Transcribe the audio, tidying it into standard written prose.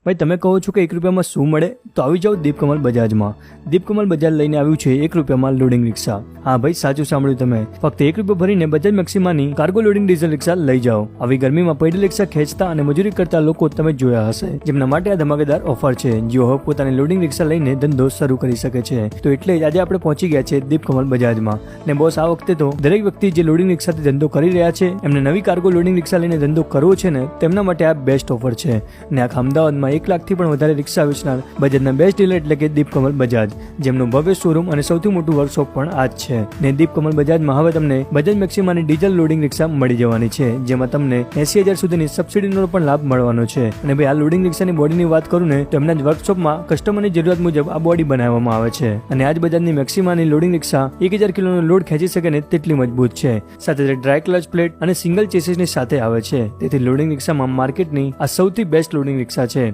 ભાઈ તમે કહો છો કે 1 રૂપિયામાં શું મળે, તો આવી જાઓ દીપકમલ બજાજમાં. દીપકમલ બજાજ લઈને આવ્યું છે 1 રૂપિયામાં લોડિંગ રિક્ષા. હા ભાઈ, સાચું સાંભળ્યું તમે. ફક્ત 1 રૂપિયા ભરીને બજાજ મેક્સિમાની કાર્ગો લોડિંગ ડીઝલ રિક્ષા લઈ જાઓ. આવી ગરમીમાં પૈડલ રિક્ષા ખેંચતા અને મજૂરી કરતા લોકો તમે જોયા હશે, જેમના માટે આ ધમાકેદાર ઓફર છે. જેઓ હવે પોતાની લોડિંગ રિક્ષા લઈને ધંધો શરૂ કરી શકે છે. તો એટલે જ આજે આપણે પહોંચી ગયા છે દીપકમલ બજાજમાં. ને બોસ, આ વખતે તો દરેક વ્યક્તિ જે લોડિંગ રિક્ષાથી ધંધો કરી રહ્યા છે, એમને નવી કાર્ગો લોડિંગ રિક્ષા લઈને ધંધો કરવો છે ને, તેમના માટે આ બેસ્ટ ઓફર છે. ને આખા અમદાવાદમાં 1 લાખથી પણ વધારે રિક્ષા વેચનાર બજાજના બેસ્ટ ડીલર એટલે કે દીપકમલ બજાજ, જેમનું ભવ્ય શોરૂમ અને સૌથી મોટું વર્કશોપ પણ આ જ છે. ને દીપકમલ બજાજમાં હવે તમને બજાજ મેક્સિમાની ડીઝલ લોડિંગ રિક્ષા મળી જવાની છે, જેમાં તમને 80,000 સુધીની સબસિડીનો પણ લાભ મળવાનો છે. અને ભાઈ, આ લોડિંગ રિક્ષાની બોડીની વાત કરું ને, તો એમના જ વર્કશોપમાં કસ્ટમરની જરૂરિયાત મુજબ આ બોડી બનાવવામાં આવે છે. અને આજ બજાજની મેક્સિમાની લોડિંગ રિક્ષા 1000 કિલોનો લોડ ખેંચી શકે ને તેટલી મજબૂત છે. સાથે ડ્રાય ક્લચ પ્લેટ અને સિંગલ ચેસીસની સાથે આવે છે. તેથી લોડિંગ રિક્ષામાં માર્કેટની આ સૌથી બેસ્ટ લોડિંગ રિક્ષા છે.